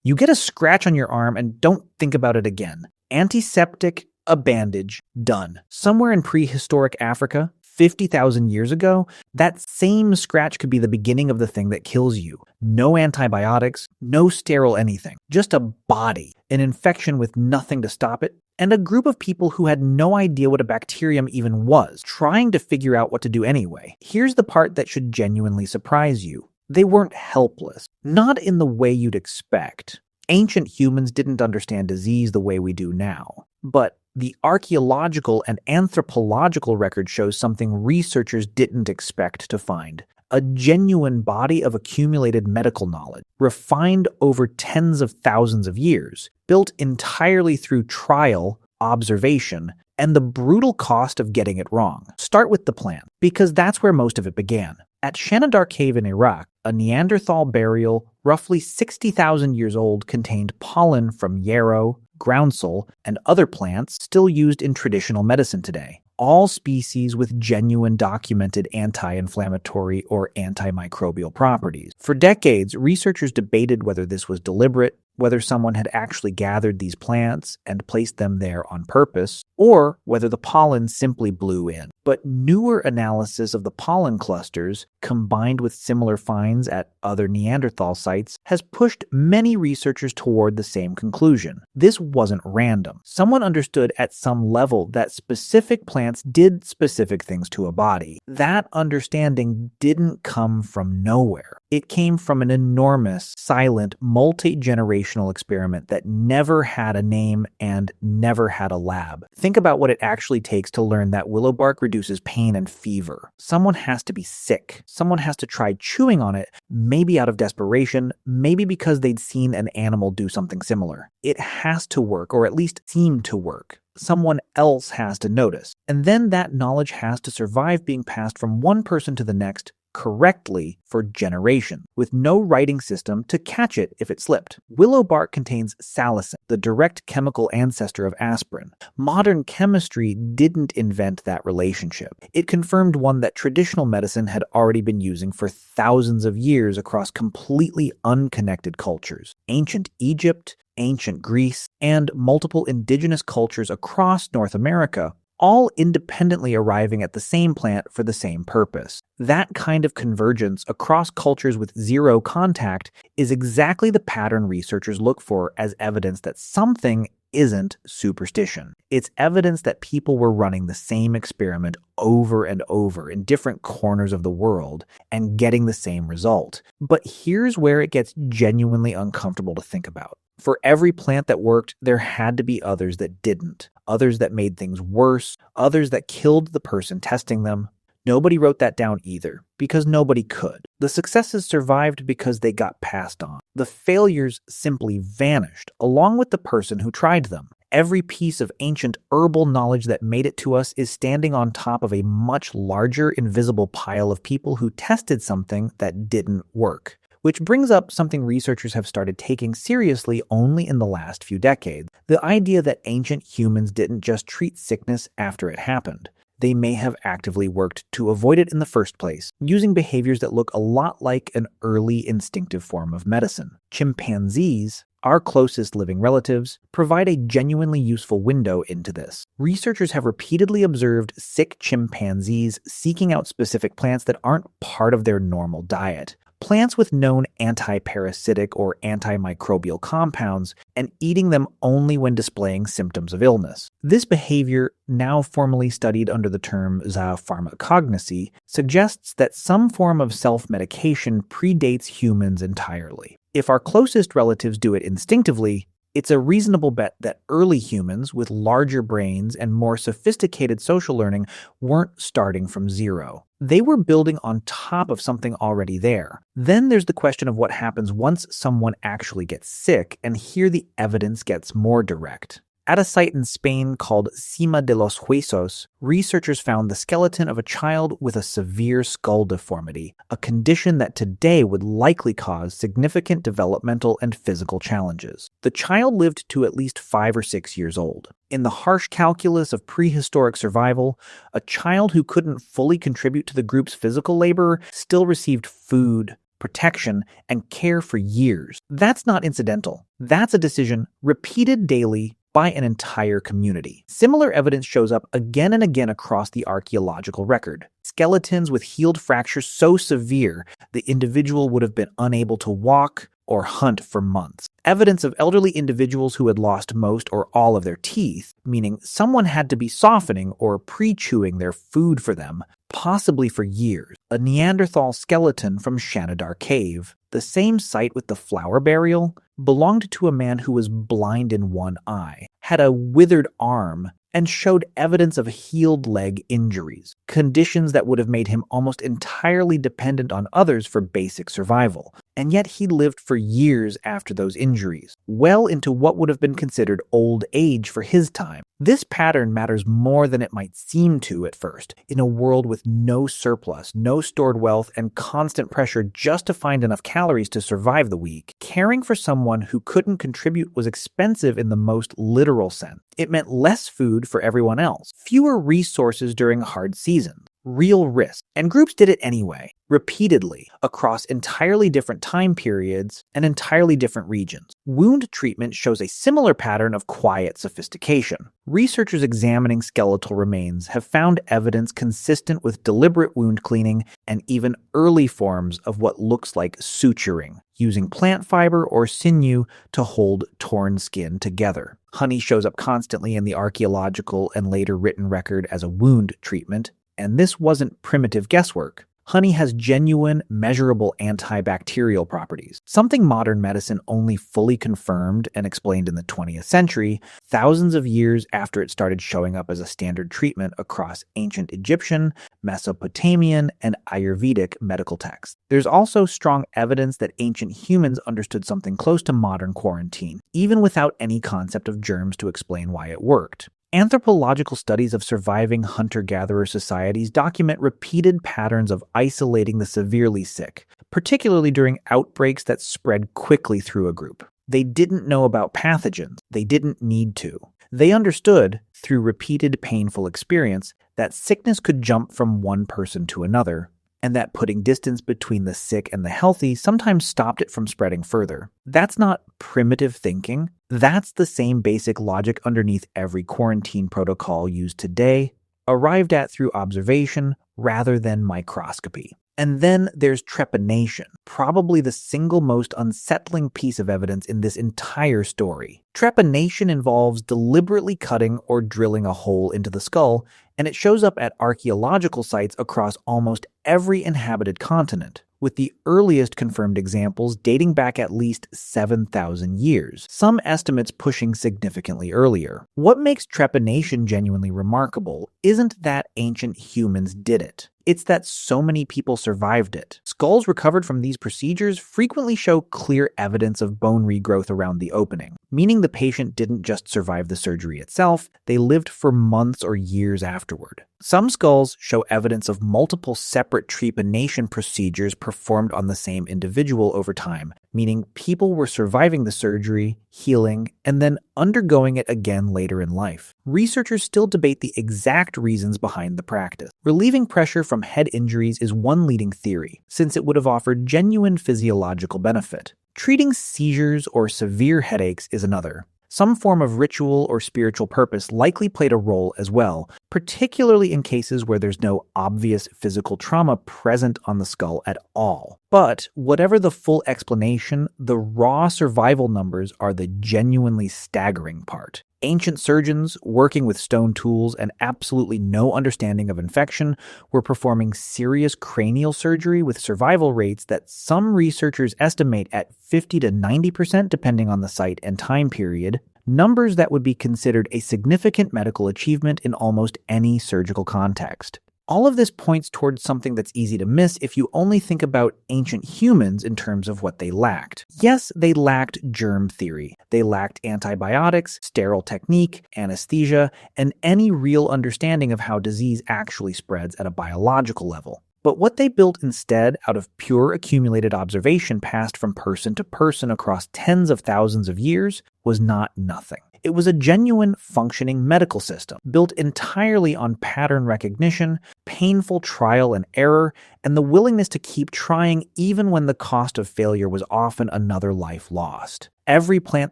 You get a scratch on your arm and don't think about it again. Antiseptic, a bandage, done. Somewhere in prehistoric Africa, 50,000 years ago, that same scratch could be the beginning of the thing that kills you. No antibiotics, no sterile anything. Just a body, an infection with nothing to stop it, and a group of people who had no idea what a bacterium even was, trying to figure out what to do anyway. Here's the part that should genuinely surprise you. They weren't helpless. Not in the way you'd expect. Ancient humans didn't understand disease the way we do now. But the archaeological and anthropological record shows something researchers didn't expect to find. A genuine body of accumulated medical knowledge, refined over tens of thousands of years, built entirely through trial, observation, and the brutal cost of getting it wrong. Start with the plant, because that's where most of it began. At Shanidar Cave in Iraq, a Neanderthal burial roughly 60,000 years old contained pollen from yarrow, groundsel, and other plants still used in traditional medicine today. All species with genuine documented anti-inflammatory or antimicrobial properties. For decades, researchers debated whether this was deliberate, whether someone had actually gathered these plants and placed them there on purpose, or whether the pollen simply blew in. But newer analysis of the pollen clusters, combined with similar finds at other Neanderthal sites, has pushed many researchers toward the same conclusion. This wasn't random. Someone understood at some level that specific plants did specific things to a body. That understanding didn't come from nowhere. It came from an enormous, silent, multi-generational experiment that never had a name and never had a lab. Think about what it actually takes to learn that willow bark reduces pain and fever. Someone has to be sick. Someone has to try chewing on it, maybe out of desperation, maybe because they'd seen an animal do something similar. It has to work, or at least seem to work. Someone else has to notice. And then that knowledge has to survive being passed from one person to the next correctly for generations, with no writing system to catch it if it slipped. Willow bark contains salicin, the direct chemical ancestor of aspirin. Modern chemistry didn't invent that relationship. It confirmed one that traditional medicine had already been using for thousands of years across completely unconnected cultures. Ancient Egypt, ancient Greece, and multiple indigenous cultures across North America, all independently arriving at the same plant for the same purpose. That kind of convergence across cultures with zero contact is exactly the pattern researchers look for as evidence that something isn't superstition. It's evidence that people were running the same experiment over and over in different corners of the world and getting the same result. But here's where it gets genuinely uncomfortable to think about. For every plant that worked, there had to be others that didn't. Others that made things worse, others that killed the person testing them. Nobody wrote that down either, because nobody could. The successes survived because they got passed on. The failures simply vanished, along with the person who tried them. Every piece of ancient herbal knowledge that made it to us is standing on top of a much larger invisible pile of people who tested something that didn't work. Which brings up something researchers have started taking seriously only in the last few decades. The idea that ancient humans didn't just treat sickness after it happened. They may have actively worked to avoid it in the first place, using behaviors that look a lot like an early instinctive form of medicine. Chimpanzees, our closest living relatives, provide a genuinely useful window into this. Researchers have repeatedly observed sick chimpanzees seeking out specific plants that aren't part of their normal diet. Plants with known antiparasitic or antimicrobial compounds, and eating them only when displaying symptoms of illness. This behavior, now formally studied under the term zoopharmacognosy, suggests that some form of self-medication predates humans entirely. If our closest relatives do it instinctively, it's a reasonable bet that early humans with larger brains and more sophisticated social learning weren't starting from zero. They were building on top of something already there. Then there's the question of what happens once someone actually gets sick, and here the evidence gets more direct. At a site in Spain called Cima de los Huesos, researchers found the skeleton of a child with a severe skull deformity, a condition that today would likely cause significant developmental and physical challenges. The child lived to at least 5 or 6 years old. In the harsh calculus of prehistoric survival, a child who couldn't fully contribute to the group's physical labor still received food, protection, and care for years. That's not incidental. That's a decision repeated daily by an entire community. Similar evidence shows up again and again across the archaeological record. Skeletons with healed fractures so severe the individual would have been unable to walk or hunt for months. Evidence of elderly individuals who had lost most or all of their teeth, meaning someone had to be softening or pre-chewing their food for them, possibly for years. A Neanderthal skeleton from Shanidar Cave, the same site with the flower burial, belonged to a man who was blind in one eye, had a withered arm, and showed evidence of healed leg injuries, conditions that would have made him almost entirely dependent on others for basic survival. And yet he lived for years after those injuries, well into what would have been considered old age for his time. This pattern matters more than it might seem to at first. In a world with no surplus, no stored wealth, and constant pressure just to find enough calories to survive the week, caring for someone who couldn't contribute was expensive in the most literal sense. It meant less food for everyone else, fewer resources during hard seasons, real risk. And groups did it anyway, repeatedly, across entirely different time periods and entirely different regions. Wound treatment shows a similar pattern of quiet sophistication. Researchers examining skeletal remains have found evidence consistent with deliberate wound cleaning and even early forms of what looks like suturing, using plant fiber or sinew to hold torn skin together. Honey shows up constantly in the archaeological and later written record as a wound treatment, and this wasn't primitive guesswork. Honey has genuine, measurable antibacterial properties, something modern medicine only fully confirmed and explained in the 20th century, thousands of years after it started showing up as a standard treatment across ancient Egyptian, Mesopotamian, and Ayurvedic medical texts. There's also strong evidence that ancient humans understood something close to modern quarantine, even without any concept of germs to explain why it worked. Anthropological studies of surviving hunter-gatherer societies document repeated patterns of isolating the severely sick, particularly during outbreaks that spread quickly through a group. They didn't know about pathogens. They didn't need to. They understood, through repeated painful experience, that sickness could jump from one person to another, and that putting distance between the sick and the healthy sometimes stopped it from spreading further. That's not primitive thinking. That's the same basic logic underneath every quarantine protocol used today, arrived at through observation rather than microscopy. And then there's trepanation, probably the single most unsettling piece of evidence in this entire story. Trepanation involves deliberately cutting or drilling a hole into the skull, and it shows up at archaeological sites across almost every inhabited continent, with the earliest confirmed examples dating back at least 7,000 years, some estimates pushing significantly earlier. What makes trepanation genuinely remarkable isn't that ancient humans did it. It's that so many people survived it. Skulls recovered from these procedures frequently show clear evidence of bone regrowth around the opening, meaning the patient didn't just survive the surgery itself, they lived for months or years afterward. Some skulls show evidence of multiple separate trepanation procedures performed on the same individual over time, meaning people were surviving the surgery, healing, and then undergoing it again later in life. Researchers still debate the exact reasons behind the practice. Relieving pressure from head injuries is one leading theory, since it would have offered genuine physiological benefit. Treating seizures or severe headaches is another. Some form of ritual or spiritual purpose likely played a role as well, particularly in cases where there's no obvious physical trauma present on the skull at all. But whatever the full explanation, the raw survival numbers are the genuinely staggering part. Ancient surgeons, working with stone tools and absolutely no understanding of infection, were performing serious cranial surgery with survival rates that some researchers estimate at 50 to 90% depending on the site and time period, numbers that would be considered a significant medical achievement in almost any surgical context. All of this points towards something that's easy to miss if you only think about ancient humans in terms of what they lacked. Yes, they lacked germ theory. They lacked antibiotics, sterile technique, anesthesia, and any real understanding of how disease actually spreads at a biological level. But what they built instead out of pure accumulated observation passed from person to person across tens of thousands of years was not nothing. It was a genuine, functioning medical system, built entirely on pattern recognition, painful trial and error, and the willingness to keep trying even when the cost of failure was often another life lost. Every plant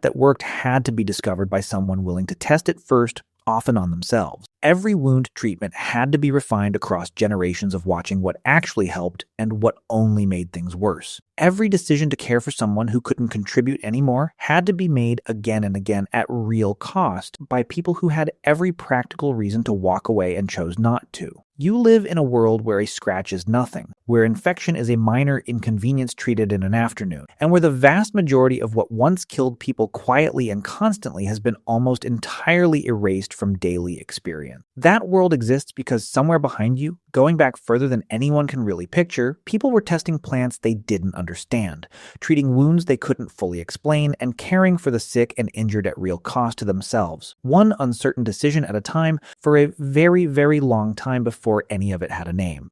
that worked had to be discovered by someone willing to test it first, often on themselves. Every wound treatment had to be refined across generations of watching what actually helped and what only made things worse. Every decision to care for someone who couldn't contribute anymore had to be made again and again at real cost by people who had every practical reason to walk away and chose not to. You live in a world where a scratch is nothing, where infection is a minor inconvenience treated in an afternoon, and where the vast majority of what once killed people quietly and constantly has been almost entirely erased from daily experience. That world exists because somewhere behind you, going back further than anyone can really picture, people were testing plants they didn't understand, treating wounds they couldn't fully explain, and caring for the sick and injured at real cost to themselves, one uncertain decision at a time for a very, very long time before any of it had a name.